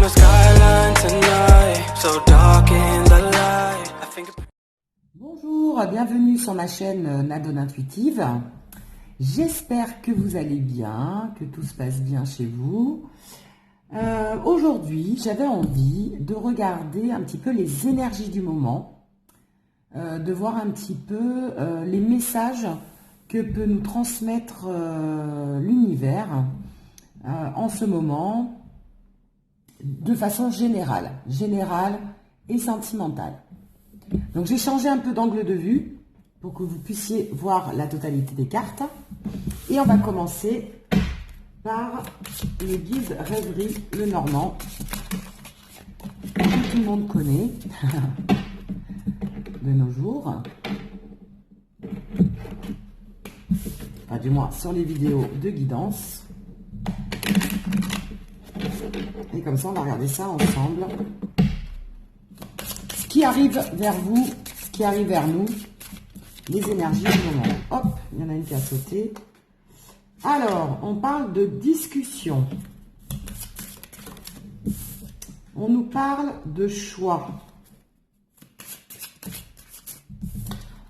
the skyline tonight, so dark in the light. I think. Bonjour, bienvenue sur ma chaîne Nadone Intuitive. J'espère que vous allez bien, que tout se passe bien chez vous. Aujourd'hui, j'avais envie de regarder un petit peu les énergies du moment, de voir un petit peu les messages que peut nous transmettre l'univers en ce moment, de façon générale et sentimentale. Donc j'ai changé un peu d'angle de vue pour que vous puissiez voir la totalité des cartes. Et on va commencer par le guide rêverie le Normand, que tout le monde connaît de nos jours. Enfin, du moins sur les vidéos de guidance. Et comme ça, on va regarder ça ensemble. Ce qui arrive vers vous, ce qui arrive vers nous, les énergies du moment. Hop, il y en a une qui a sauté. Alors, on parle de discussion. On nous parle de choix.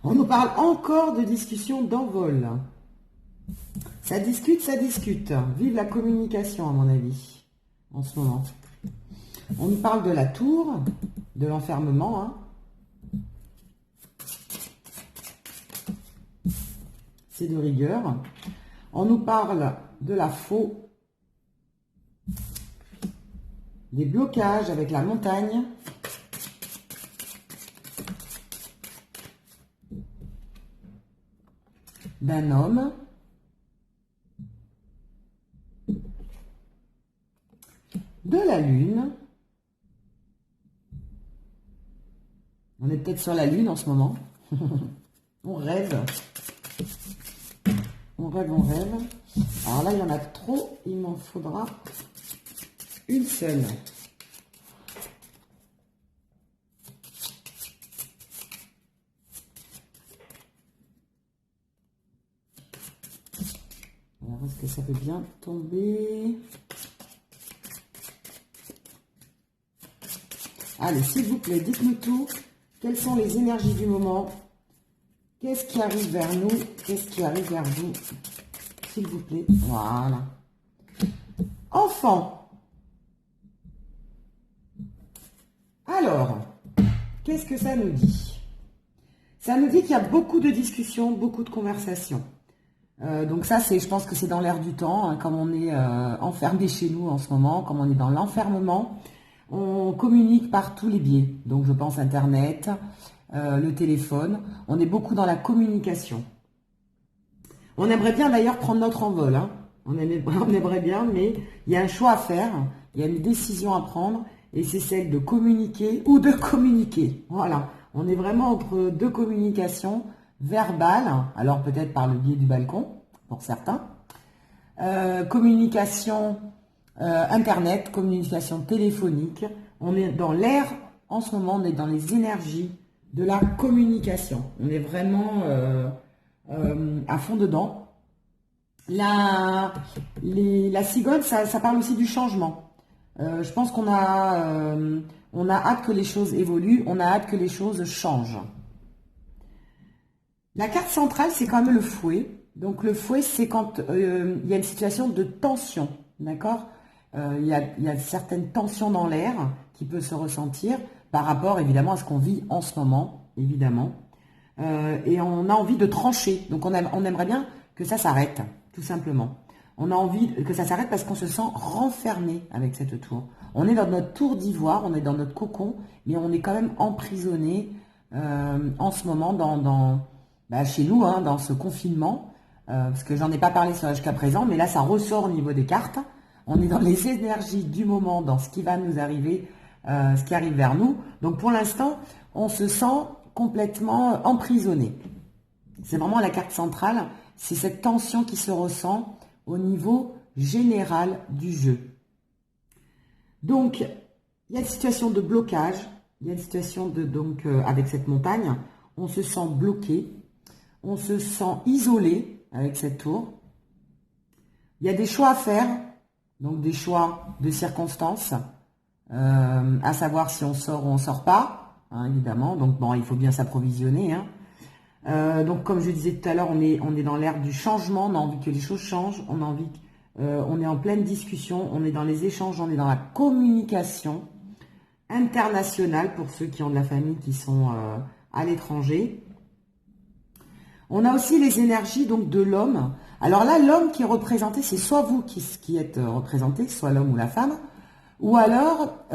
On nous parle encore de discussion d'envol. Ça discute, ça discute. Vive la communication, à mon avis, en ce moment. On nous parle de la tour, de l'enfermement, hein. C'est de rigueur. On nous parle de la faux, des blocages avec la montagne, d'un homme, de la lune. On est peut-être sur la lune en ce moment. On rêve. On rêve, on rêve. Alors là, il y en a trop. Il m'en faudra une seule. Alors, est-ce que ça peut bien tomber? Allez, s'il vous plaît, dites-nous tout. Quelles sont les énergies du moment? Qu'est-ce qui arrive vers nous? Qu'est-ce qui arrive vers vous? S'il vous plaît. Voilà. Enfant. Alors, qu'est-ce que ça nous dit? Ça nous dit qu'il y a beaucoup de discussions, beaucoup de conversations. Donc ça, je pense que c'est dans l'air du temps, hein, comme on est enfermé chez nous en ce moment, comme on est dans l'enfermement. On communique par tous les biais. Donc je pense Internet, le téléphone. On est beaucoup dans la communication. On aimerait bien d'ailleurs prendre notre envol. Hein. On aimerait bien, mais il y a un choix à faire. Il y a une décision à prendre. Et c'est celle de communiquer ou de communiquer. Voilà. On est vraiment entre deux communications verbales. Alors peut-être par le biais du balcon, pour certains. Communication Internet, communication téléphonique. On est dans l'air, en ce moment, on est dans les énergies de la communication. On est vraiment à fond dedans. La cigogne, ça parle aussi du changement. Je pense qu'on a hâte que les choses évoluent, on a hâte que les choses changent. La carte centrale, c'est quand même le fouet. Donc le fouet, c'est quand il y a une situation de tension, d'accord ? Il y a certaines tensions dans l'air qui peut se ressentir par rapport évidemment à ce qu'on vit en ce moment, évidemment. Et on a envie de trancher. Donc on aimerait bien que ça s'arrête, tout simplement. On a envie que ça s'arrête parce qu'on se sent renfermé avec cette tour. On est dans notre tour d'ivoire, on est dans notre cocon, mais on est quand même emprisonné en ce moment chez nous, hein, dans ce confinement. Parce que j'en ai pas parlé jusqu'à présent, mais là ça ressort au niveau des cartes. On est dans les énergies du moment, dans ce qui va nous arriver, ce qui arrive vers nous. Donc pour l'instant, on se sent complètement emprisonné. C'est vraiment la carte centrale, c'est cette tension qui se ressent au niveau général du jeu. Donc, il y a une situation de blocage, il y a une situation avec cette montagne, on se sent bloqué, on se sent isolé avec cette tour. Il y a des choix à faire. Donc des choix de circonstances, à savoir si on sort ou on sort pas, hein, évidemment. Donc bon, il faut bien s'approvisionner, hein. Donc comme je disais tout à l'heure, on est dans l'ère du changement, on a envie que les choses changent, on a envie, on est en pleine discussion, on est dans les échanges, on est dans la communication internationale pour ceux qui ont de la famille qui sont à l'étranger. On a aussi les énergies donc de l'homme. Alors là, l'homme qui est représenté, c'est soit vous qui êtes représenté, soit l'homme ou la femme, ou alors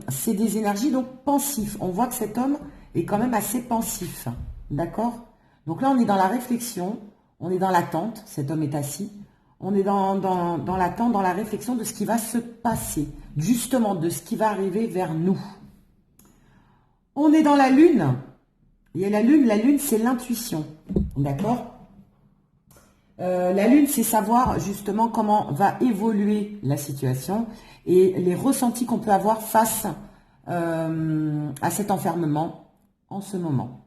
c'est des énergies donc pensifs. On voit que cet homme est quand même assez pensif. D'accord? Donc là, on est dans la réflexion, on est dans l'attente, cet homme est assis, on est dans l'attente, dans la réflexion de ce qui va se passer, justement de ce qui va arriver vers nous. On est dans la lune, il y a la lune c'est l'intuition, d'accord? La lune c'est savoir justement comment va évoluer la situation et les ressentis qu'on peut avoir face à cet enfermement en ce moment.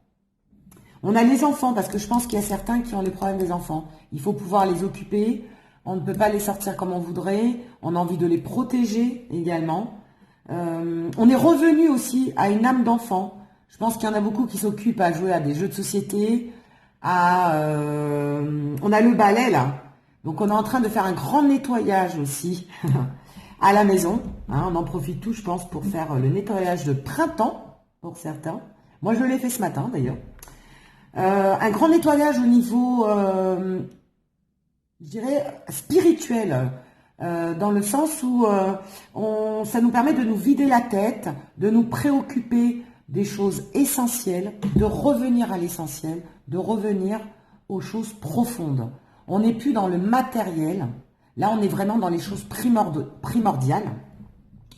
On a les enfants, parce que je pense qu'il y a certains qui ont les problèmes des enfants. Il faut pouvoir les occuper, on ne peut pas les sortir comme on voudrait, on a envie de les protéger également. On est revenu aussi à une âme d'enfant. Je pense qu'il y en a beaucoup qui s'occupent à jouer à des jeux de société, on a le balai là, donc on est en train de faire un grand nettoyage aussi à la maison. Hein, on en profite tous, je pense, pour faire le nettoyage de printemps, pour certains. Moi, je l'ai fait ce matin d'ailleurs. Un grand nettoyage au niveau, je dirais, spirituel, dans le sens où ça nous permet de nous vider la tête, de nous préoccuper des choses essentielles, de revenir à l'essentiel, de revenir aux choses profondes. On n'est plus dans le matériel, là on est vraiment dans les choses primordiales.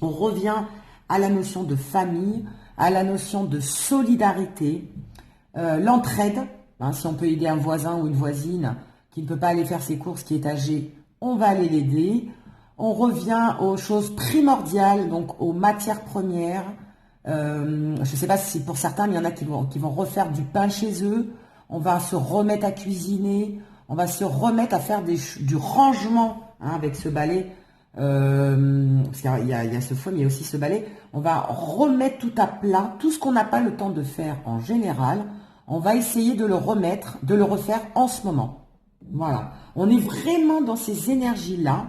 On revient à la notion de famille, à la notion de solidarité, l'entraide, hein, si on peut aider un voisin ou une voisine qui ne peut pas aller faire ses courses, qui est âgé, on va aller l'aider. On revient aux choses primordiales, donc aux matières premières. Je ne sais pas si pour certains, mais il y en a qui vont refaire du pain chez eux. On va se remettre à cuisiner, on va se remettre à faire du rangement, hein, avec ce balai. Parce qu'il y a ce fouet, mais il y a aussi ce balai. On va remettre tout à plat, tout ce qu'on n'a pas le temps de faire en général. On va essayer de le remettre, de le refaire en ce moment. Voilà. On est vraiment dans ces énergies-là.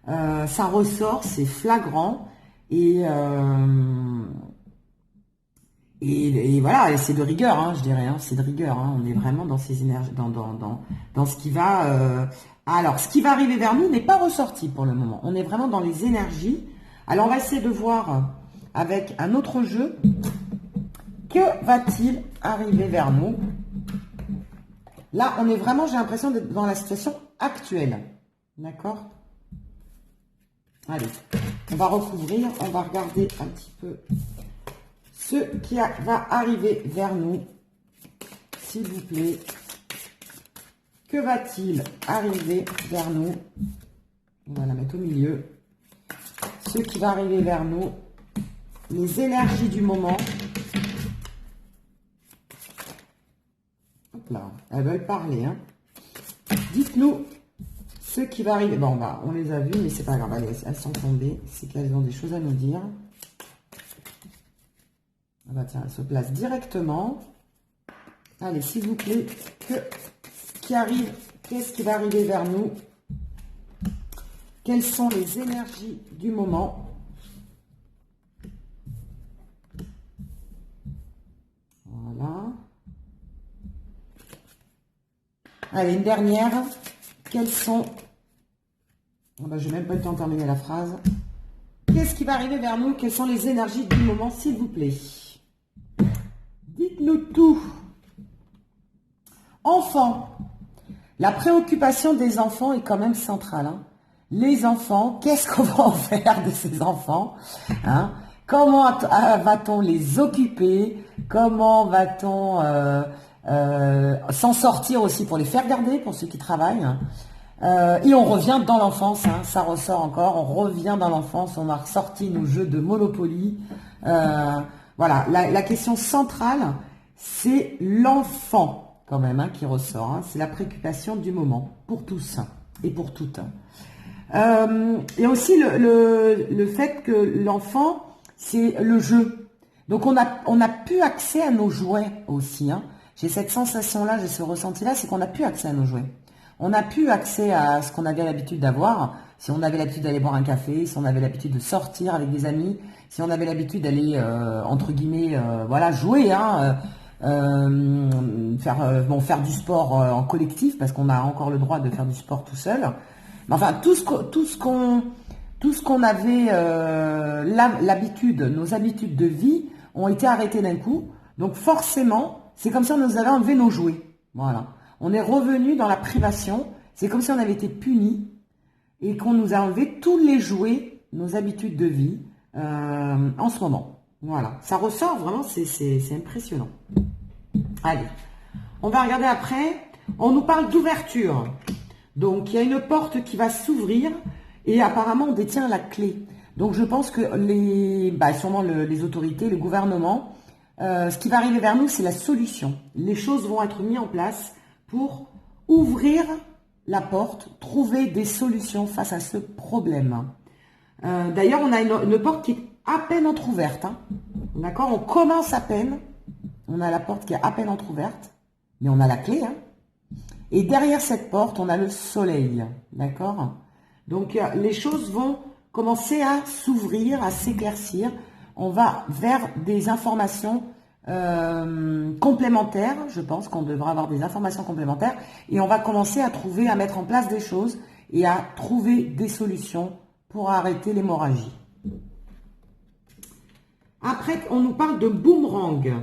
Ça ressort, c'est flagrant. Et voilà, et c'est de rigueur, hein, je dirais. Hein, c'est de rigueur. Hein, on est vraiment dans ces énergies, dans ce qui va... Alors, ce qui va arriver vers nous n'est pas ressorti pour le moment. On est vraiment dans les énergies. Alors, on va essayer de voir avec un autre jeu. Que va-t-il arriver vers nous? Là, on est vraiment, j'ai l'impression d'être dans la situation actuelle. D'accord? Allez, on va recouvrir, on va regarder un petit peu ce qui va arriver vers nous. S'il vous plaît. Que va-t-il arriver vers nous? On va la mettre au milieu. Ce qui va arriver vers nous. Les énergies du moment. Hop là, elles veulent parler. Hein. Dites-nous ce qui va arriver. Bon, bah, on les a vues, mais c'est pas grave. Allez, elles sont tombées. C'est qu'elles ont des choses à nous dire. Ah bah tiens, elles se placent directement. Allez, s'il vous plaît, qui arrive, qu'est-ce qui va arriver vers nous? Quelles sont les énergies du moment? Voilà. Allez, une dernière. Quelles sont... Oh ben, je n'ai même pas eu le temps de terminer la phrase. Qu'est-ce qui va arriver vers nous? Quelles sont les énergies du moment, s'il vous plaît? Dites-nous tout. Enfants. La préoccupation des enfants est quand même centrale. Hein. Les enfants, qu'est-ce qu'on va en faire de ces enfants, hein? Comment va-t-on les occuper? Comment va-t-on s'en sortir aussi pour les faire garder, pour ceux qui travaillent, hein? Et on revient dans l'enfance, hein, ça ressort encore, on revient dans l'enfance, on a ressorti nos jeux de Monopoly. Voilà, la question centrale, c'est l'enfant quand même, hein, qui ressort. Hein, c'est la préoccupation du moment, pour tous et pour toutes. Il y a aussi le fait que l'enfant, c'est le jeu. Donc on a plus accès à nos jouets aussi, hein. J'ai cette sensation-là, j'ai ce ressenti-là, c'est qu'on n'a plus accès à nos jouets. On n'a plus accès à ce qu'on avait l'habitude d'avoir. Si on avait l'habitude d'aller boire un café, si on avait l'habitude de sortir avec des amis, si on avait l'habitude d'aller, entre guillemets, voilà, jouer, hein, faire du sport en collectif, parce qu'on a encore le droit de faire du sport tout seul. Mais enfin, tout ce qu'on avait l'habitude, nos habitudes de vie ont été arrêtées d'un coup. Donc forcément, c'est comme si on nous avait enlevé nos jouets. Voilà. On est revenu dans la privation. C'est comme si on avait été puni et qu'on nous a enlevé tous les jouets, nos habitudes de vie en ce moment. Voilà. Ça ressort vraiment, c'est impressionnant. Allez. On va regarder après. On nous parle d'ouverture. Donc, il y a une porte qui va s'ouvrir et apparemment, on détient la clé. Donc, je pense que sûrement les autorités, le gouvernement, ce qui va arriver vers nous, c'est la solution. Les choses vont être mises en place pour ouvrir la porte, trouver des solutions face à ce problème. D'ailleurs, on a une porte qui est à peine entrouverte, hein. D'accord? On commence à peine. On a la porte qui est à peine entrouverte, mais on a la clé, hein. Et derrière cette porte, on a le soleil, d'accord? Donc, les choses vont commencer à s'ouvrir, à s'éclaircir. On va vers des informations complémentaires. Je pense qu'on devra avoir des informations complémentaires. Et on va commencer à trouver, à mettre en place des choses et à trouver des solutions pour arrêter l'hémorragie. Après, on nous parle de boomerang.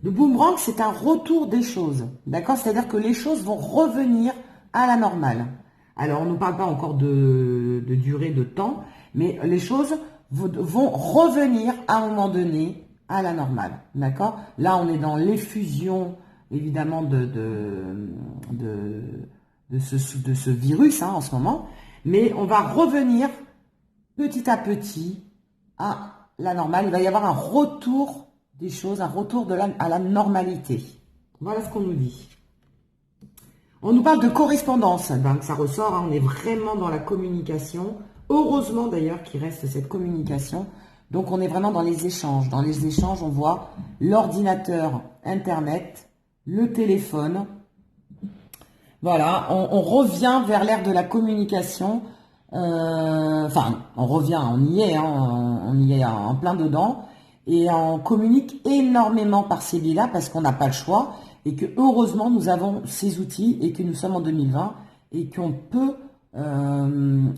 Le boomerang, c'est un retour des choses, d'accord? C'est-à-dire que les choses vont revenir à la normale. Alors, on ne parle pas encore de durée de temps, mais les choses vont revenir à un moment donné à la normale, d'accord? Là, on est dans l'effusion, évidemment, de ce virus, hein, en ce moment, mais on va revenir petit à petit à la normale. Il va y avoir un retour des choses, un retour à la normalité. Voilà ce qu'on nous dit. On nous parle de correspondance. Donc ça ressort, hein, on est vraiment dans la communication. Heureusement d'ailleurs qu'il reste cette communication. Donc on est vraiment dans les échanges. Dans les échanges, on voit l'ordinateur, Internet, le téléphone. Voilà, on revient vers l'ère de la communication. On revient, on y est, hein, on y est en plein dedans. Et on communique énormément par ces biais-là parce qu'on n'a pas le choix et que heureusement nous avons ces outils et que nous sommes en 2020 et qu'on peut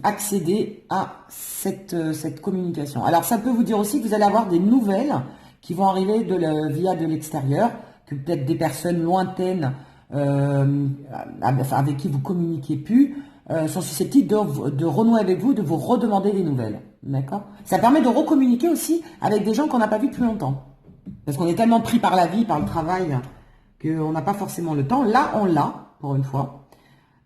accéder à cette communication. Alors ça peut vous dire aussi que vous allez avoir des nouvelles qui vont arriver via de l'extérieur, que peut-être des personnes lointaines avec qui vous communiquez plus sont susceptibles de renouer avec vous, de vous redemander des nouvelles. D'accord? Ça permet de recommuniquer aussi avec des gens qu'on n'a pas vus depuis longtemps. Parce qu'on est tellement pris par la vie, par le travail, qu'on n'a pas forcément le temps. Là, on l'a, pour une fois.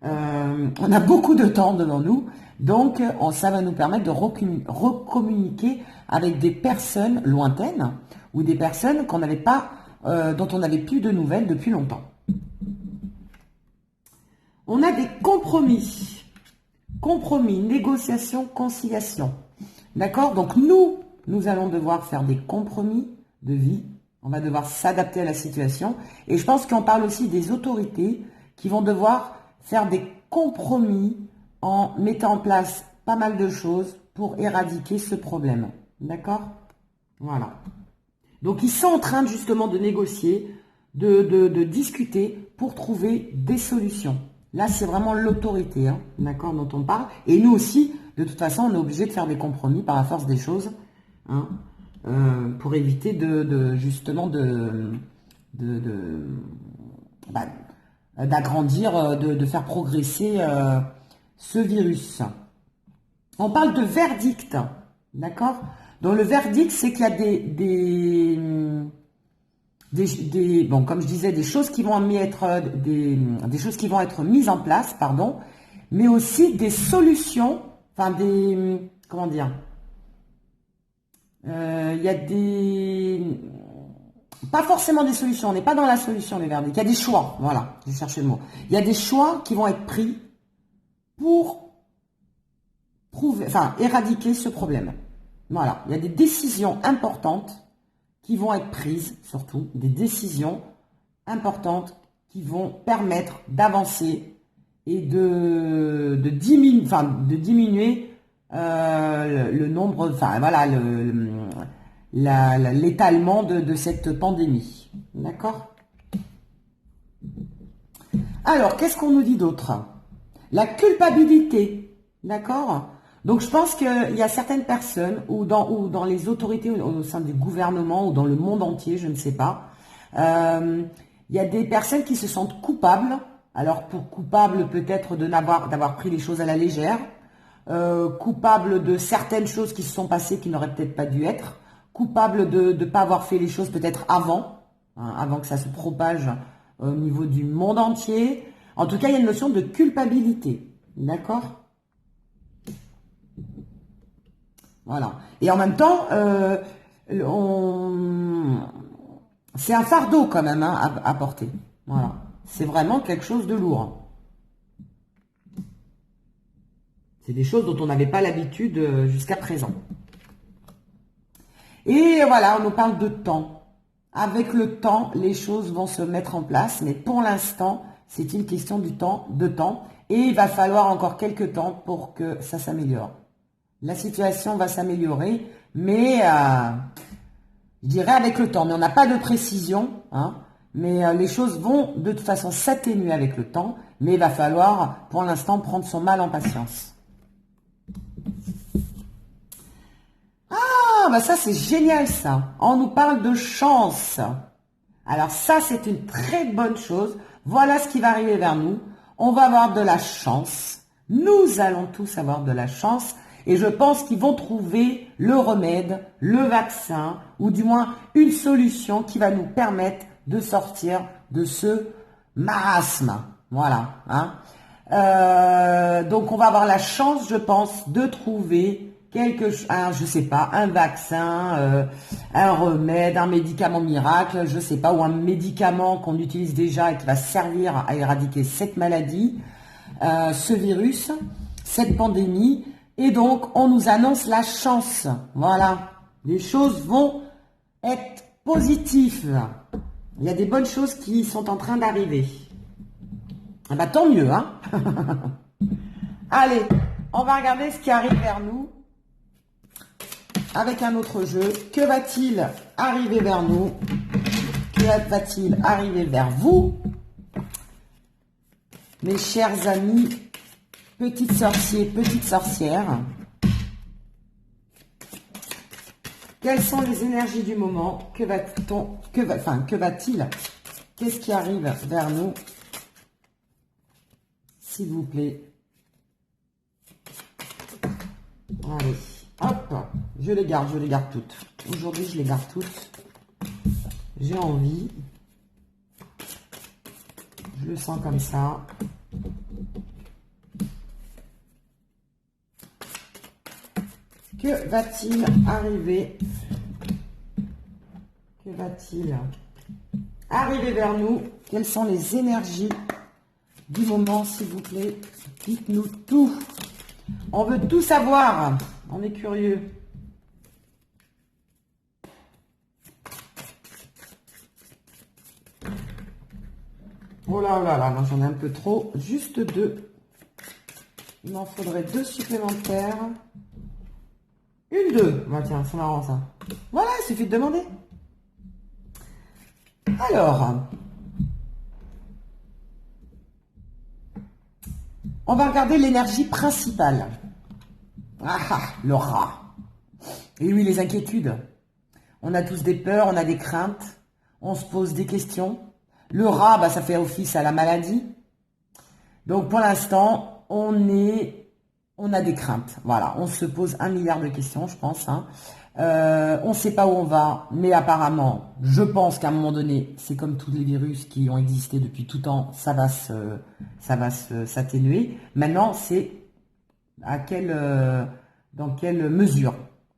On a beaucoup de temps devant nous. Donc, ça va nous permettre de recommuniquer avec des personnes lointaines ou des personnes qu'on n'avait pas, dont on n'avait plus de nouvelles depuis longtemps. On a des compromis. Compromis, négociation, conciliation. D'accord? Donc nous allons devoir faire des compromis de vie. On va devoir s'adapter à la situation. Et je pense qu'on parle aussi des autorités qui vont devoir faire des compromis en mettant en place pas mal de choses pour éradiquer ce problème. D'accord? Voilà. Donc ils sont en train justement de négocier, de discuter pour trouver des solutions. Là, c'est vraiment l'autorité, hein, d'accord, dont on parle. Et nous aussi, de toute façon, on est obligé de faire des compromis par la force des choses, hein, pour éviter d'agrandir, de faire progresser ce virus. On parle de verdict, d'accord? Donc le verdict, c'est qu'il y a bon, comme je disais, des choses qui vont être mises en place, pardon, mais aussi des solutions, comment dire, il y a pas forcément des solutions, on n'est pas dans la solution, les verdicts, il y a des choix, voilà, j'ai cherché le mot. Il y a des choix qui vont être pris pour éradiquer ce problème. Voilà, il y a des décisions importantes qui vont être prises, surtout des décisions importantes qui vont permettre d'avancer et de diminuer le nombre, l'étalement de cette pandémie. D'accord? Alors, qu'est-ce qu'on nous dit d'autre? La culpabilité, d'accord? Donc, je pense qu'il y a certaines personnes, ou dans les autorités, au sein du gouvernement, ou dans le monde entier, je ne sais pas, il y a des personnes qui se sentent coupables. Alors, pour coupables peut-être d'avoir pris les choses à la légère, coupables de certaines choses qui se sont passées qui n'auraient peut-être pas dû être, coupables de ne pas avoir fait les choses peut-être avant, hein, avant que ça se propage au niveau du monde entier. En tout cas, il y a une notion de culpabilité. D'accord? Voilà. Et en même temps, c'est un fardeau quand même hein, à porter. Voilà. C'est vraiment quelque chose de lourd. C'est des choses dont on n'avait pas l'habitude jusqu'à présent. Et voilà, on nous parle de temps. Avec le temps, les choses vont se mettre en place, mais pour l'instant, c'est une question de temps, et il va falloir encore quelques temps pour que ça s'améliore. La situation va s'améliorer, mais je dirais avec le temps. Mais on n'a pas de précision, hein, mais les choses vont de toute façon s'atténuer avec le temps, mais il va falloir pour l'instant prendre son mal en patience. Ah, bah ça c'est génial ça. On nous parle de chance. Alors ça c'est une très bonne chose. Voilà ce qui va arriver vers nous. On va avoir de la chance. Nous allons tous avoir de la chance. Et je pense qu'ils vont trouver le remède, le vaccin, ou du moins une solution qui va nous permettre de sortir de ce marasme. Voilà. Hein. Donc on va avoir la chance, je pense, de trouver je sais pas, un vaccin, un remède, un médicament miracle, je sais pas, ou un médicament qu'on utilise déjà et qui va servir à éradiquer cette maladie, ce virus, cette pandémie. Et donc, on nous annonce la chance. Voilà. Les choses vont être positives. Il y a des bonnes choses qui sont en train d'arriver. Ah bah, tant mieux, hein. Allez, on va regarder ce qui arrive vers nous. Avec un autre jeu. Que va-t-il arriver vers nous? Que va-t-il arriver vers vous? Mes chers amis, petits sorciers, petites sorcières. Quelles sont les énergies du moment? Que va-t-il? Qu'est-ce qui arrive vers nous? S'il vous plaît. Allez. Hop, je les garde toutes. Aujourd'hui, je les garde toutes. J'ai envie. Je le sens comme ça. Que va-t-il arriver? Que va-t-il arriver vers nous? Quelles sont les énergies du moment, s'il vous plaît? Dites-nous tout. On veut tout savoir. On est curieux. Oh là là là, moi j'en ai un peu trop. Juste 2. Il m'en faudrait 2 supplémentaires. Une, 2. Bah tiens, c'est marrant ça. Voilà, il suffit de demander. Alors, on va regarder l'énergie principale. Ah, le rat. Et oui, les inquiétudes. On a tous des peurs, on a des craintes. On se pose des questions. Le rat, bah, ça fait office à la maladie. Donc, pour l'instant, on a des craintes. Voilà, on se pose 1 milliard de questions, je pense. Hein. On ne sait pas où on va, mais apparemment, je pense qu'à un moment donné, c'est comme tous les virus qui ont existé depuis tout temps, ça va s'atténuer. Maintenant, c'est dans quelle mesure,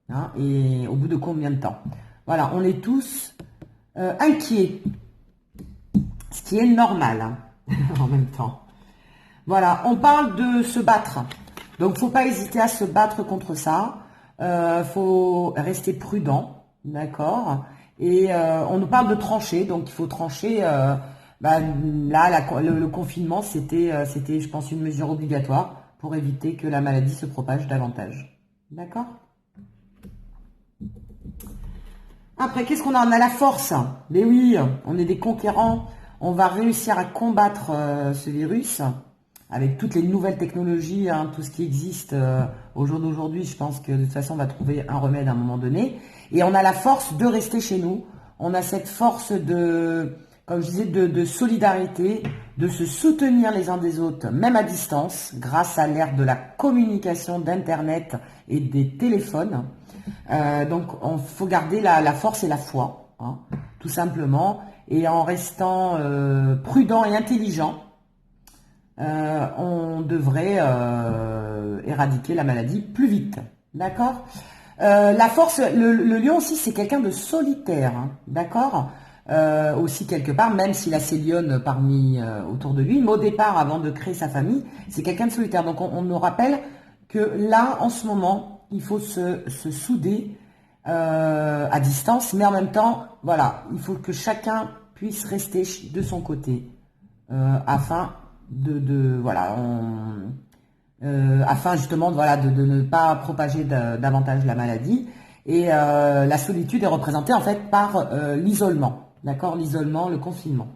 hein, et au bout de combien de temps. Voilà, on est tous inquiets, ce qui est normal, hein, en même temps. Voilà, on parle de se battre. Donc, faut pas hésiter à se battre contre ça. Faut rester prudent, d'accord? Et on nous parle de trancher, donc il faut trancher. Bah, là, le confinement, c'était, je pense, une mesure obligatoire pour éviter que la maladie se propage davantage. D'accord? Après, qu'est-ce qu'on a? On a la force. Mais oui, on est des conquérants. On va réussir à combattre ce virus avec toutes les nouvelles technologies, hein, tout ce qui existe au jour d'aujourd'hui. Je pense que de toute façon, on va trouver un remède à un moment donné. Et on a la force de rester chez nous. On a cette force de, comme je disais, de solidarité, de se soutenir les uns des autres, même à distance, grâce à l'ère de la communication, d'Internet et des téléphones. Donc, il faut garder la force et la foi, hein, tout simplement. Et en restant prudent et intelligent, on devrait éradiquer la maladie plus vite. D'accord? La force, le lion aussi, c'est quelqu'un de solitaire. Hein, d'accord? Aussi quelque part, même s'il a ses lionnes parmi autour de lui, mais au départ, avant de créer sa famille, c'est quelqu'un de solitaire. Donc, on nous rappelle que là, en ce moment, il faut se souder à distance, mais en même temps, voilà, il faut que chacun puisse rester de son côté afin voilà, afin justement voilà, de ne pas propager davantage la maladie. Et la solitude est représentée en fait par l'isolement, d'accord, l'isolement, le confinement.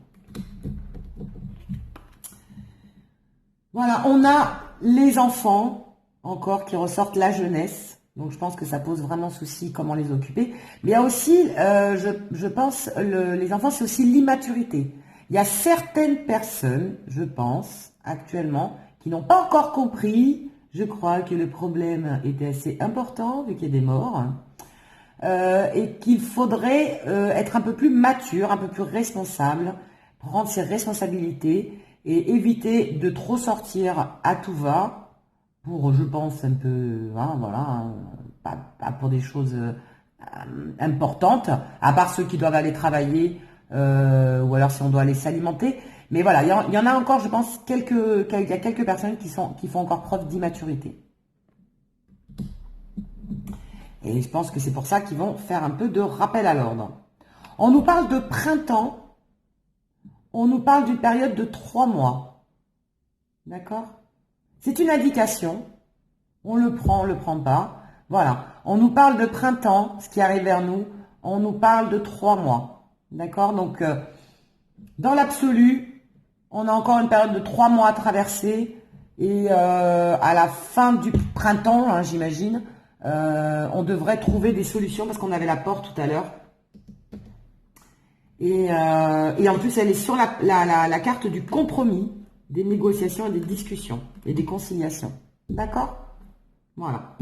Voilà, on a les enfants encore qui ressortent, la jeunesse. Donc je pense que ça pose vraiment souci comment les occuper. Mais il y a aussi, je pense, les enfants, c'est aussi l'immaturité. Il y a certaines personnes, je pense, actuellement, qui n'ont pas encore compris, je crois, que le problème était assez important, vu qu'il y a des morts, et qu'il faudrait être un peu plus mature, un peu plus responsable, prendre ses responsabilités et éviter de trop sortir à tout va, pour, je pense, un peu, hein, voilà, hein, pas pour des choses importantes, à part ceux qui doivent aller travailler, ou alors si on doit aller s'alimenter. Mais voilà, il y en a encore, je pense, il y a quelques personnes qui font encore preuve d'immaturité. Et je pense que c'est pour ça qu'ils vont faire un peu de rappel à l'ordre. On nous parle de printemps, on nous parle d'une période de 3 mois. D'accord? C'est une indication. On le prend pas. Voilà. On nous parle de printemps, ce qui arrive vers nous. On nous parle de 3 mois. D'accord? Donc, dans l'absolu, on a encore une période de 3 mois à traverser. Et à la fin du printemps, hein, j'imagine, on devrait trouver des solutions parce qu'on avait la porte tout à l'heure. Et en plus, elle est sur la carte du compromis, des négociations et des discussions et des conciliations. D'accord? Voilà.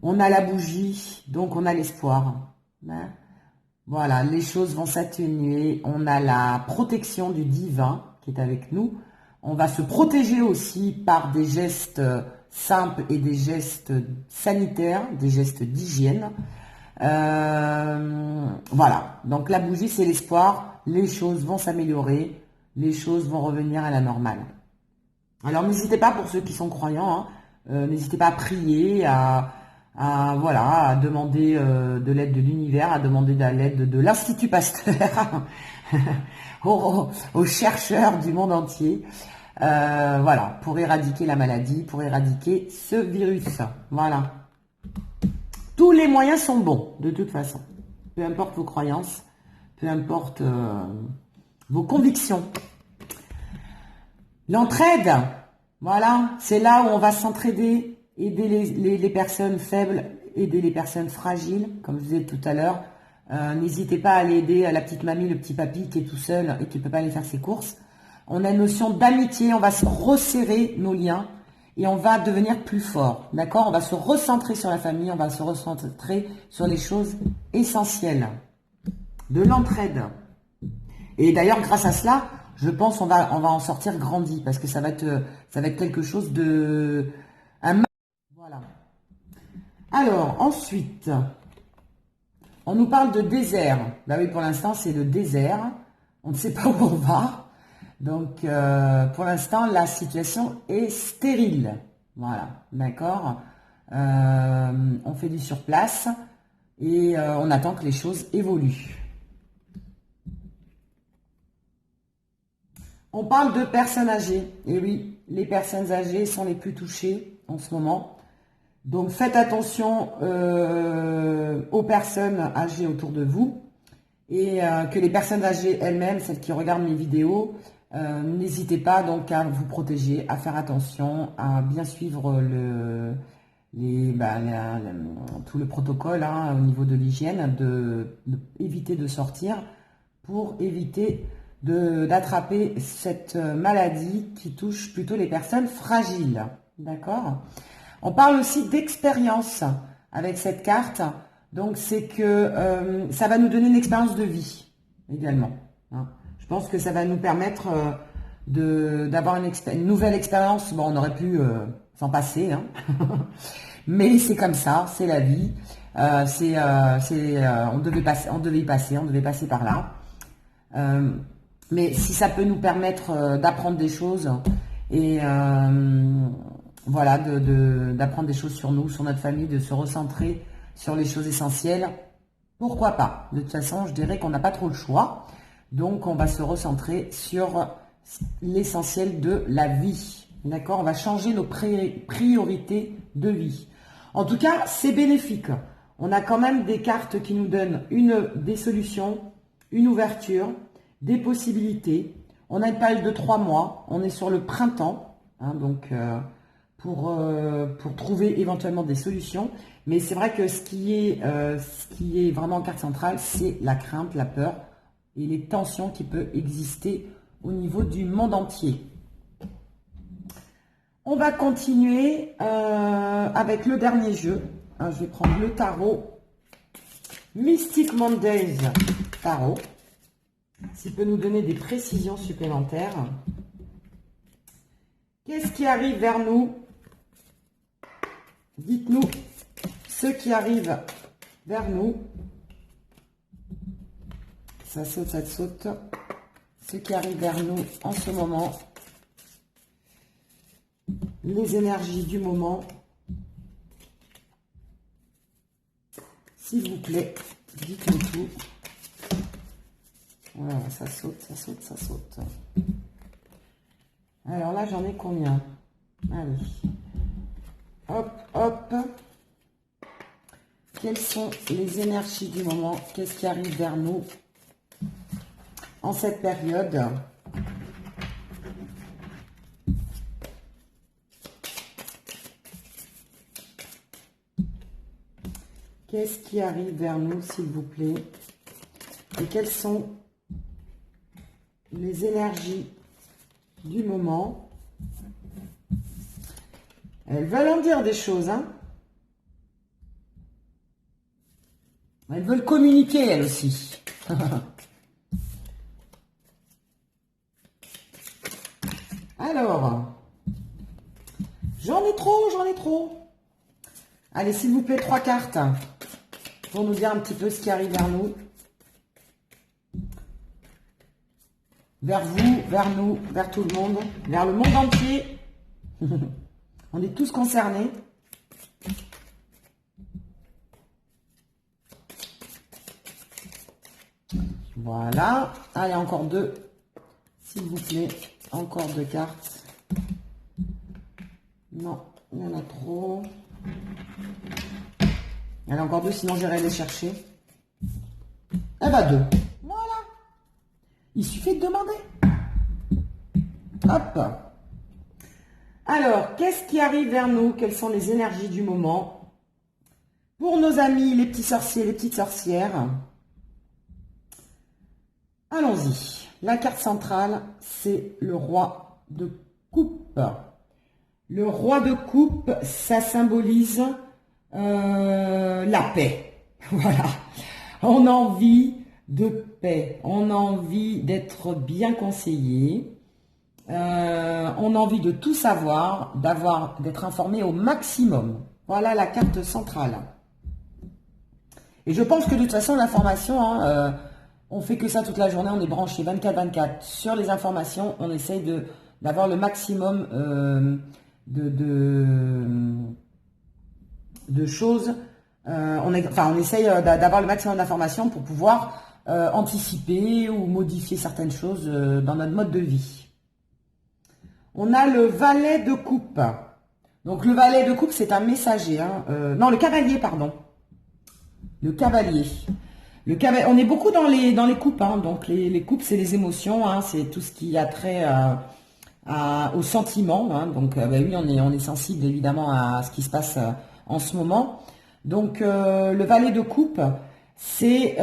On a la bougie, donc on a l'espoir. Hein? Voilà, les choses vont s'atténuer. On a la protection du divin qui est avec nous. On va se protéger aussi par des gestes simples et des gestes sanitaires, des gestes d'hygiène. Voilà, donc la bougie, c'est l'espoir. Les choses vont s'améliorer. Les choses vont revenir à la normale. Alors n'hésitez pas, pour ceux qui sont croyants, hein, n'hésitez pas à prier, voilà, à demander de l'aide de l'univers, à demander de l'aide de l'Institut Pasteur aux chercheurs du monde entier, voilà, pour éradiquer la maladie, pour éradiquer ce virus. Voilà. Tous les moyens sont bons, de toute façon. Peu importe vos croyances, peu importe vos convictions. L'entraide, voilà, c'est là où on va s'entraider, aider les personnes faibles, aider les personnes fragiles, comme je disais tout à l'heure. N'hésitez pas à aller aider la petite mamie, le petit papy qui est tout seul et qui ne peut pas aller faire ses courses. On a une notion d'amitié, on va se resserrer nos liens et on va devenir plus fort, d'accord? On va se recentrer sur la famille, on va se recentrer sur les choses essentielles, de l'entraide. Et d'ailleurs, grâce à cela, je pense on va en sortir grandi, parce que ça va être quelque chose de... Voilà. Alors, ensuite, on nous parle de désert. Bah oui, pour l'instant, c'est le désert. On ne sait pas où on va. Donc, pour l'instant, la situation est stérile. Voilà, d'accord. On fait du sur place et on attend que les choses évoluent. On parle de personnes âgées. Et oui, les personnes âgées sont les plus touchées en ce moment. Donc, faites attention aux personnes âgées autour de vous. Et que les personnes âgées elles-mêmes, celles qui regardent mes vidéos, n'hésitez pas donc à vous protéger, à faire attention, à bien suivre tout le protocole au niveau de l'hygiène, éviter de sortir pour éviter d'attraper cette maladie qui touche plutôt les personnes fragiles. D'accord? On parle aussi d'expérience avec cette carte. Donc, c'est que ça va nous donner une expérience de vie également. Hein. Je pense que ça va nous permettre d'avoir une nouvelle expérience. Bon, on aurait pu s'en passer, hein. Mais c'est comme ça, c'est la vie. On devait passer par là. Mais si ça peut nous permettre d'apprendre des choses et voilà, d'apprendre des choses sur nous, sur notre famille, de se recentrer sur les choses essentielles, pourquoi pas? De toute façon, je dirais qu'on n'a pas trop le choix. Donc, on va se recentrer sur l'essentiel de la vie. D'accord? On va changer nos priorités de vie. En tout cas, c'est bénéfique. On a quand même des cartes qui nous donnent des solutions, une ouverture, des possibilités. On a une période de 3 mois. On est sur le printemps. Hein, donc, pour trouver éventuellement des solutions. Mais c'est vrai que ce qui est vraiment en carte centrale, c'est la crainte, la peur et les tensions qui peuvent exister au niveau du monde entier. On va continuer avec le dernier jeu. Je vais prendre le tarot Mystic Mondays Tarot. S'il peut nous donner des précisions supplémentaires. Qu'est-ce qui arrive vers nous? Dites-nous ce qui arrive vers nous. Ça saute, ça saute. Ce qui arrive vers nous en ce moment. Les énergies du moment. S'il vous plaît, dites-nous tout. Voilà, ça saute, ça saute, ça saute. Alors là, j'en ai combien? Allez. Hop, hop. Quelles sont les énergies du moment? Qu'est-ce qui arrive vers nous en cette période? Qu'est-ce qui arrive vers nous, s'il vous plaît? Et quelles sont les énergies du moment? Elles veulent en dire des choses, hein? Elles veulent communiquer, elles aussi. Alors, j'en ai trop, j'en ai trop. Allez, s'il vous plaît, 3 cartes pour nous dire un petit peu ce qui arrive vers nous. Vers vous, vers nous, vers tout le monde, vers le monde entier. On est tous concernés. Voilà. Allez, encore 2. S'il vous plaît, encore 2 cartes. Non, il y en a trop. Allez, encore 2, sinon j'irai les chercher. Eh ben 2. Voilà. Il suffit de demander. Hop. Alors, qu'est-ce qui arrive vers nous? Quelles sont les énergies du moment? Pour nos amis, les petits sorciers, les petites sorcières. Allons-y. La carte centrale, c'est le roi de coupe. Le roi de coupe, ça symbolise la paix. Voilà. On a envie de paix. On a envie d'être bien conseillé. On a envie de tout savoir, d'être informé au maximum. Voilà la carte centrale. Et je pense que de toute façon, l'information, On fait que ça toute la journée, on est branché 24/24 sur les informations, on essaye d'avoir le maximum de choses. On essaye d'avoir le maximum d'informations pour pouvoir anticiper ou modifier certaines choses dans notre mode de vie. On a le valet de coupe. Donc le valet de coupe, c'est un messager. Non, le cavalier, pardon. Le cavalier. On est beaucoup dans les coupes. Donc les coupes, c'est les émotions. C'est tout ce qui a trait aux sentiments. Donc oui, on est sensible évidemment à ce qui se passe en ce moment. Donc le valet de coupe, c'est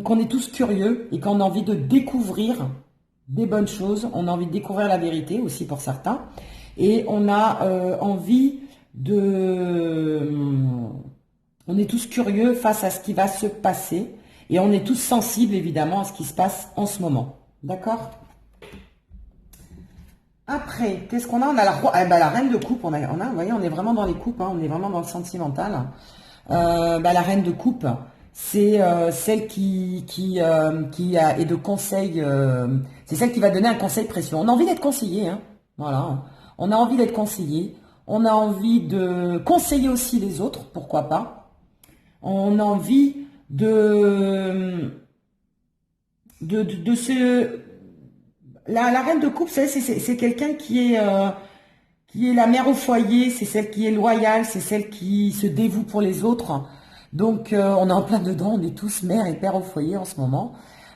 qu'on est tous curieux et qu'on a envie de découvrir des bonnes choses. On a envie de découvrir la vérité aussi pour certains. Et on a envie on est tous curieux face à ce qui va se passer. Et on est tous sensibles évidemment à ce qui se passe en ce moment. D'accord? Après, qu'est-ce qu'on a? On a la reine de coupe. Vous voyez, on est vraiment dans les coupes. On est vraiment dans le sentimental. La reine de coupe, c'est celle qui est de conseil. C'est celle qui va donner un conseil précieux. On a envie d'être conseillé. Voilà. On a envie d'être conseillé. On a envie de conseiller aussi les autres. Pourquoi pas? On a envie la reine de coupe, c'est quelqu'un qui est la mère au foyer, c'est celle qui est loyale, c'est celle qui se dévoue pour les autres. Donc on est en plein dedans, on est tous mère et père au foyer en ce moment,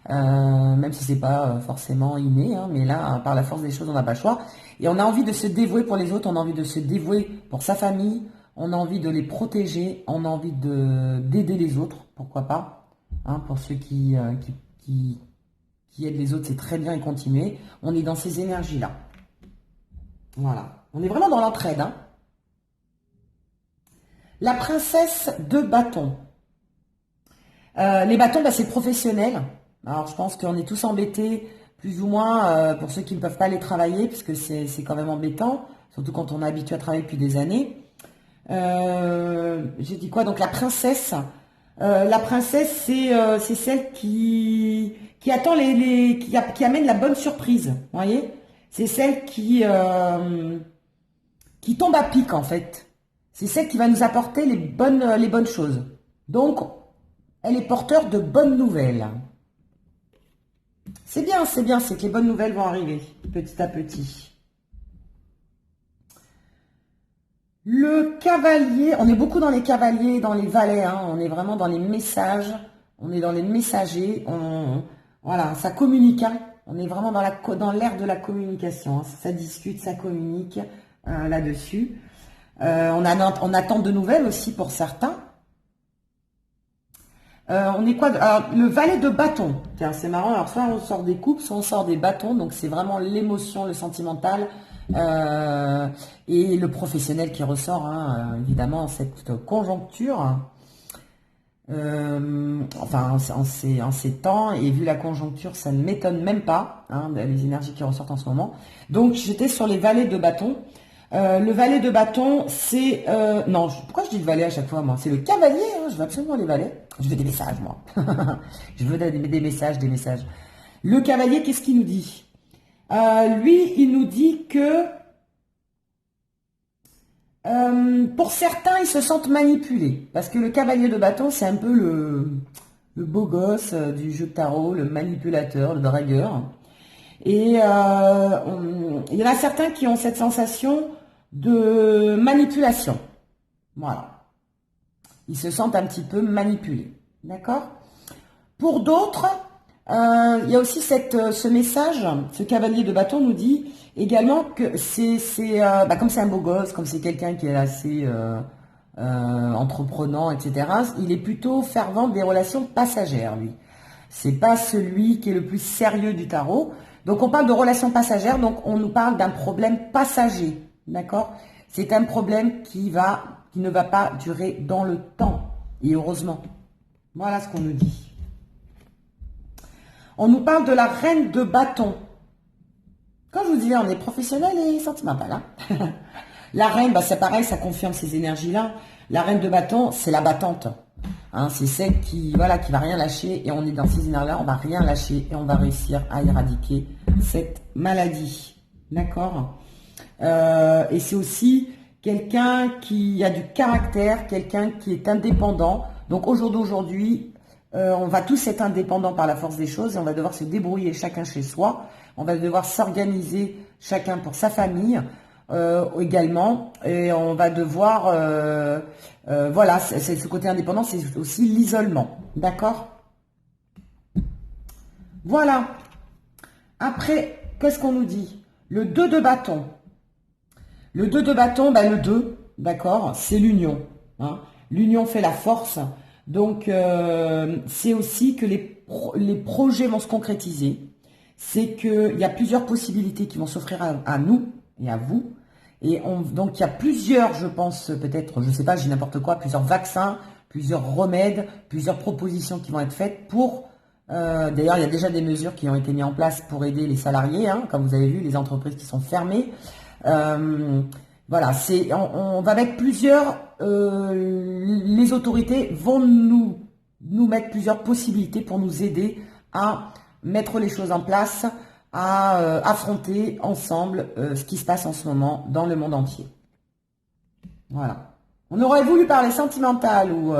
même si c'est pas forcément inné, mais là, par la force des choses, on n'a pas le choix. Et on a envie de se dévouer pour les autres, on a envie de se dévouer pour sa famille, on a envie de les protéger, on a envie d'aider les autres, pourquoi pas. Pour ceux qui aident les autres, c'est très bien et continuer. On est dans ces énergies-là. Voilà. On est vraiment dans l'entraide. La princesse de bâton. Les bâtons, c'est professionnel. Alors, je pense qu'on est tous embêtés, plus ou moins, pour ceux qui ne peuvent pas aller travailler, puisque c'est quand même embêtant, surtout quand on est habitué à travailler depuis des années. J'ai dit quoi? Donc, la princesse, c'est celle qui attend qui amène la bonne surprise. Vous voyez? C'est celle qui tombe à pic, en fait. C'est celle qui va nous apporter les bonnes choses. Donc, elle est porteur de bonnes nouvelles. C'est bien, c'est que les bonnes nouvelles vont arriver petit à petit. Le cavalier, on est beaucoup dans les cavaliers, dans les valets, on est vraiment dans les messages, on est dans les messagers, voilà, ça communique, on est vraiment dans l'ère de la communication, ça discute, ça communique là-dessus. On attend de nouvelles aussi pour certains. On est quoi? Alors, le valet de bâton. Tiens, c'est marrant. Alors, soit on sort des coupes, soit on sort des bâtons. Donc, c'est vraiment l'émotion, le sentimental et le professionnel qui ressort, évidemment, cette conjoncture. En ces temps, et vu la conjoncture, ça ne m'étonne même pas, les énergies qui ressortent en ce moment. Donc, j'étais sur les valets de bâton. Le valet de bâton, c'est... pourquoi je dis le valet à chaque fois, moi? C'est le cavalier, je veux absolument les valets. Je veux des messages, moi. Je veux des messages. Le cavalier, qu'est-ce qu'il nous dit? Lui, il nous dit que... pour certains, ils se sentent manipulés. Parce que le cavalier de bâton, c'est un peu le beau gosse du jeu de tarot, le manipulateur, le dragueur. Et il y en a certains qui ont cette sensation de manipulation. Voilà. Ils se sentent un petit peu manipulés. D'accord? Pour d'autres, il y a aussi ce message, ce cavalier de bâton nous dit également que comme c'est un beau gosse, comme c'est quelqu'un qui est assez entreprenant, etc., il est plutôt fervent des relations passagères, lui. C'est pas celui qui est le plus sérieux du tarot. Donc on parle de relations passagères, donc on nous parle d'un problème passager, d'accord? C'est un problème qui ne va pas durer dans le temps, et heureusement. Voilà ce qu'on nous dit. On nous parle de la reine de bâton. Quand je vous disais, on est professionnel et sentimental. La reine, c'est pareil, ça confirme ces énergies-là. La reine de bâton, c'est la battante. Hein, c'est celle qui, voilà, qui va rien lâcher, et on est dans ces énergies-là, on va rien lâcher et on va réussir à éradiquer cette maladie. D'accord? Et c'est aussi quelqu'un qui a du caractère, quelqu'un qui est indépendant. Donc aujourd'hui, on va tous être indépendants par la force des choses et on va devoir se débrouiller chacun chez soi. On va devoir s'organiser chacun pour sa famille également. Et on va devoir... voilà, c'est ce côté indépendant, c'est aussi l'isolement. D'accord? Voilà. Après, qu'est-ce qu'on nous dit? Le 2 de bâton. Le 2 de bâton, ben le 2, d'accord, c'est l'union. Hein. L'union fait la force. Donc, c'est aussi que les projets vont se concrétiser. C'est qu'il y a plusieurs possibilités qui vont s'offrir à nous et à vous. Et donc, il y a plusieurs, je pense, peut-être, je ne sais pas, j'ai n'importe quoi, plusieurs vaccins, plusieurs remèdes, plusieurs propositions qui vont être faites pour... D'ailleurs, il y a déjà des mesures qui ont été mises en place pour aider les salariés, hein, comme vous avez vu, les entreprises qui sont fermées. Voilà, on va mettre plusieurs, les autorités vont nous mettre plusieurs possibilités pour nous aider à mettre les choses en place, à affronter ensemble ce qui se passe en ce moment dans le monde entier. Voilà. On aurait voulu parler sentimental ou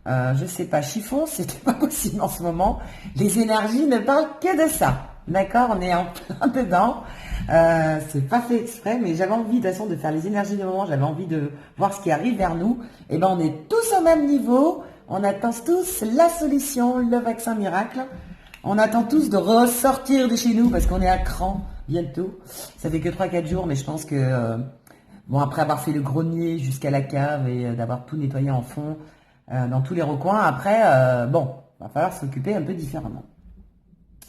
je sais pas, chiffon, c'était pas possible en ce moment. Les énergies ne parlent que de ça. D'accord, on est en plein dedans. C'est pas fait exprès, mais j'avais envie de toute façon de faire les énergies du moment, j'avais envie de voir ce qui arrive vers nous. Et ben on est tous au même niveau, on attend tous la solution, le vaccin miracle. On attend tous de ressortir de chez nous parce qu'on est à cran bientôt. Ça fait que 3-4 jours, mais je pense que bon, après avoir fait le grenier jusqu'à la cave et d'avoir tout nettoyé en fond dans tous les recoins, après bon, va falloir s'occuper un peu différemment.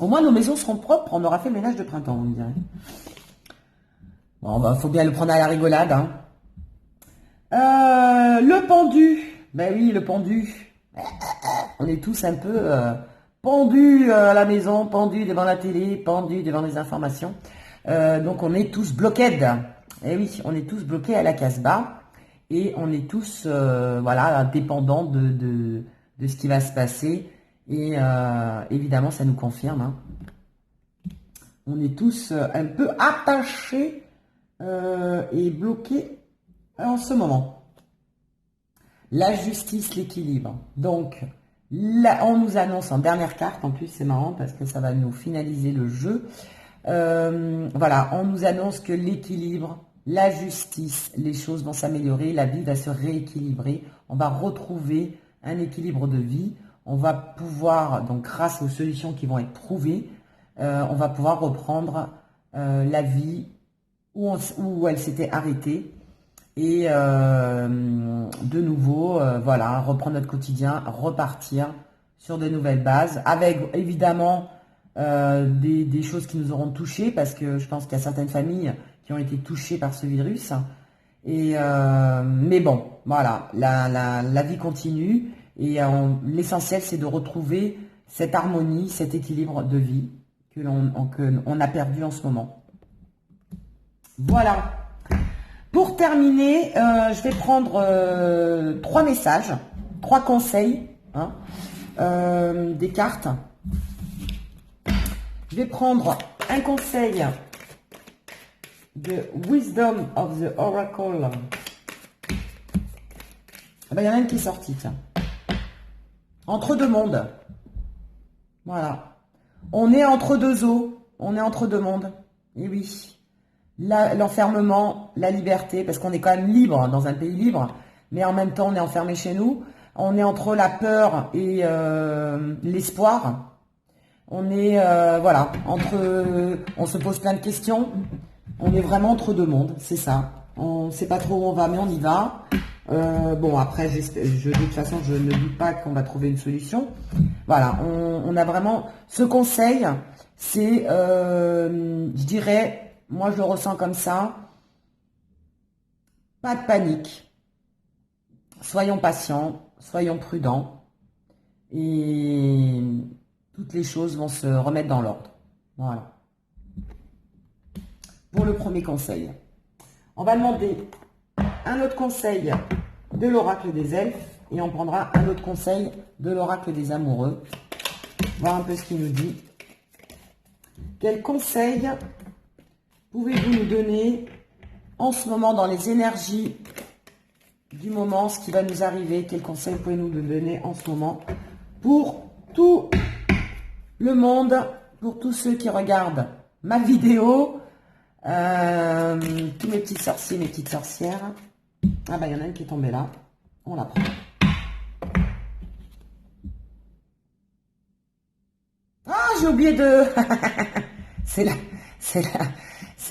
Au moins, nos maisons seront propres. On aura fait le ménage de printemps, on me dirait. Bon, bah, faut bien le prendre à la rigolade. Hein. Le pendu. Ben oui, le pendu. On est tous un peu pendus à la maison, pendus devant la télé, pendus devant les informations. Donc, on est tous bloqués. Eh oui, on est tous bloqués à la Casbah. Et on est tous, voilà, dépendants de ce qui va se passer. Et évidemment, ça nous confirme. Hein. On est tous un peu attachés et bloqués en ce moment. La justice, l'équilibre. Donc, là, on nous annonce en dernière carte, en plus c'est marrant parce que ça va nous finaliser le jeu. Voilà, on nous annonce que l'équilibre, la justice, les choses vont s'améliorer, la vie va se rééquilibrer. On va retrouver un équilibre de vie. On va pouvoir, donc grâce aux solutions qui vont être trouvées, on va pouvoir reprendre la vie où elle s'était arrêtée et de nouveau, voilà, reprendre notre quotidien, repartir sur de nouvelles bases, avec évidemment des choses qui nous auront touchés, parce que je pense qu'il y a certaines familles qui ont été touchées par ce virus. Et mais bon, voilà, la vie continue. Et l'essentiel, c'est de retrouver cette harmonie, cet équilibre de vie que l'on a perdu en ce moment. Voilà. Pour terminer, je vais prendre 3 messages, 3 conseils hein, des cartes. Je vais prendre un conseil de Wisdom of the Oracle. Ah ben, il y en a une qui est sortie, tiens. Entre deux mondes. Voilà. On est entre deux eaux. On est entre deux mondes. Et oui. L'enfermement, la liberté, parce qu'on est quand même libre dans un pays libre, mais en même temps on est enfermé chez nous. On est entre la peur et l'espoir. On est, voilà, on se pose plein de questions. On est vraiment entre deux mondes, c'est ça. On ne sait pas trop où on va, mais on y va. Bon, après, de toute façon, je ne doute pas qu'on va trouver une solution. Voilà, on a vraiment... Ce conseil, c'est, je dirais, moi je le ressens comme ça, pas de panique. Soyons patients, soyons prudents. Et toutes les choses vont se remettre dans l'ordre. Voilà. Pour le premier conseil. On va demander un autre conseil de l'oracle des elfes. Et on prendra un autre conseil de l'oracle des amoureux. Voir un peu ce qu'il nous dit. Quel conseil pouvez-vous nous donner en ce moment dans les énergies du moment, ce qui va nous arriver? Quel conseil pouvez-vous nous donner en ce moment pour tout le monde, pour tous ceux qui regardent ma vidéo, tous mes petits sorciers, mes petites sorcières. Ah bah il y en a une qui est tombée là, on la prend. Ah, j'ai oublié de... c'est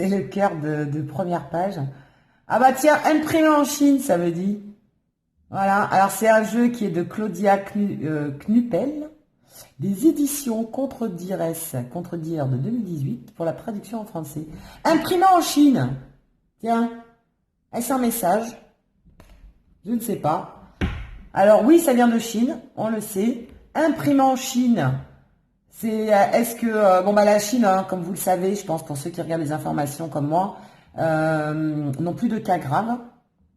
le cœur de première page. Ah bah tiens, imprimé en Chine, ça me dit. Voilà, alors c'est un jeu qui est de Claudia Knuppel, des éditions Contredire de 2018, pour la traduction en français. Imprimé en Chine. Tiens, est-ce un message? Je ne sais pas. Alors oui, ça vient de Chine, on le sait. Imprimé en Chine. C'est, est-ce que, bon bah la Chine, hein, comme vous le savez, je pense pour ceux qui regardent les informations comme moi, n'ont plus de cas graves.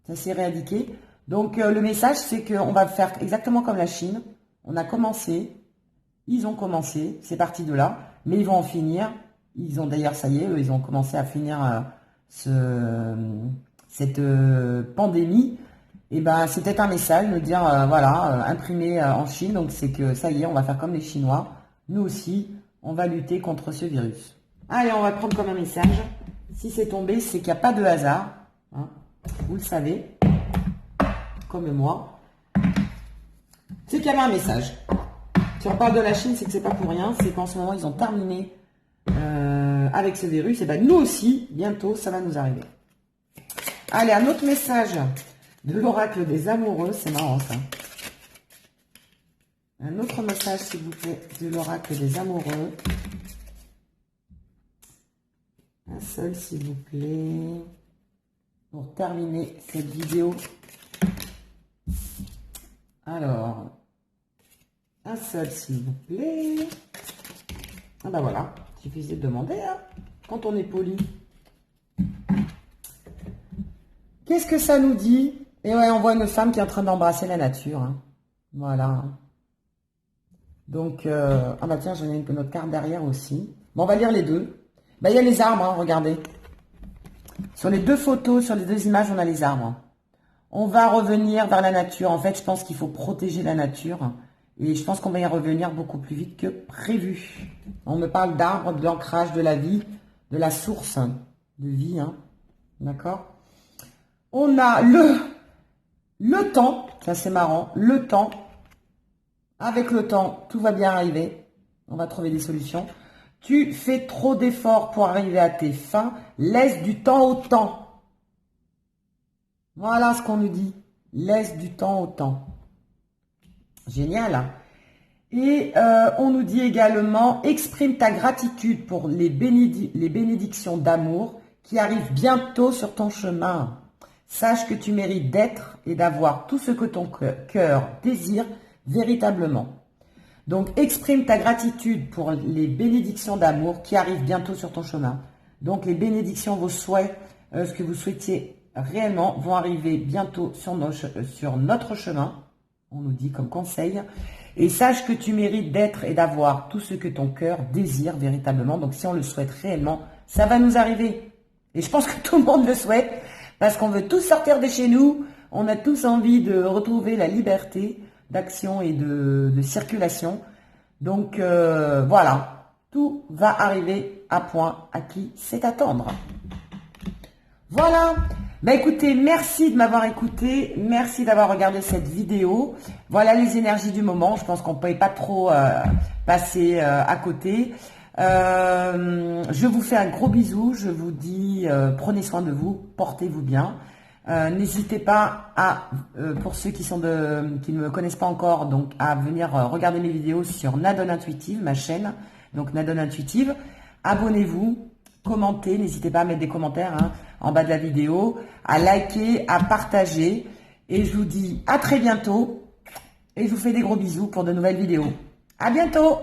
Ça s'est éradiqué. Donc le message, c'est qu'on va faire exactement comme la Chine. On a commencé, ils ont commencé, c'est parti de là, mais ils vont en finir. Ils ont d'ailleurs, ça y est, eux, ils ont commencé à finir cette pandémie. Et ben c'était un message, de dire voilà, imprimé en Chine, donc c'est que ça y est, on va faire comme les Chinois. Nous aussi, on va lutter contre ce virus. Allez, on va prendre comme un message. Si c'est tombé, c'est qu'il n'y a pas de hasard. Hein, vous le savez, comme moi. C'est qu'il y avait un message. Si on parle de la Chine, c'est que c'est pas pour rien. C'est qu'en ce moment, ils ont terminé avec ce virus. Et ben nous aussi, bientôt, ça va nous arriver. Allez, un autre message de l'oracle des amoureux. C'est marrant, ça. Un autre message, s'il vous plaît, de l'oracle des amoureux. Un seul, s'il vous plaît. Pour terminer cette vidéo. Alors, un seul, s'il vous plaît. Ah ben voilà, il suffisait de demander, hein, quand on est poli. Qu'est-ce que ça nous dit? Et ouais, on voit une femme qui est en train d'embrasser la nature. Hein. Voilà. Donc, ah bah tiens, j'en ai une autre carte derrière aussi. Bon, on va lire les deux. Bah, il y a les arbres, hein, regardez. Sur les deux photos, sur les deux images, on a les arbres. On va revenir vers la nature. En fait, je pense qu'il faut protéger la nature. Et je pense qu'on va y revenir beaucoup plus vite que prévu. On me parle d'arbres, de l'ancrage de la vie, de la source de vie. Hein. D'accord? On a le temps. Ça, c'est marrant. Le temps. Avec le temps, tout va bien arriver. On va trouver des solutions. Tu fais trop d'efforts pour arriver à tes fins. Laisse du temps au temps. Voilà ce qu'on nous dit. Laisse du temps au temps. Génial. Et on nous dit également, exprime ta gratitude pour les bénédictions d'amour qui arrivent bientôt sur ton chemin. Sache que tu mérites d'être et d'avoir tout ce que ton cœur désire véritablement. Donc, exprime ta gratitude pour les bénédictions d'amour qui arrivent bientôt sur ton chemin. Donc, les bénédictions, vos souhaits, ce que vous souhaitiez réellement, vont arriver bientôt sur notre chemin. On nous dit comme conseil. Et sache que tu mérites d'être et d'avoir tout ce que ton cœur désire véritablement. Donc, si on le souhaite réellement, ça va nous arriver. Et je pense que tout le monde le souhaite parce qu'on veut tous sortir de chez nous. On a tous envie de retrouver la liberté d'action et de circulation. Donc voilà, tout va arriver à point à qui c'est attendre. Voilà, bah écoutez, merci de m'avoir écouté, merci d'avoir regardé cette vidéo. Voilà les énergies du moment, je pense qu'on ne peut pas trop passer à côté. Je vous fais un gros bisou, je vous dis prenez soin de vous, portez-vous bien. N'hésitez pas à, pour ceux qui ne me connaissent pas encore, donc à venir regarder mes vidéos sur Nadone Intuitive, ma chaîne, donc Nadone Intuitive. Abonnez-vous, commentez, n'hésitez pas à mettre des commentaires hein, en bas de la vidéo, à liker, à partager. Et je vous dis à très bientôt et je vous fais des gros bisous pour de nouvelles vidéos. À bientôt!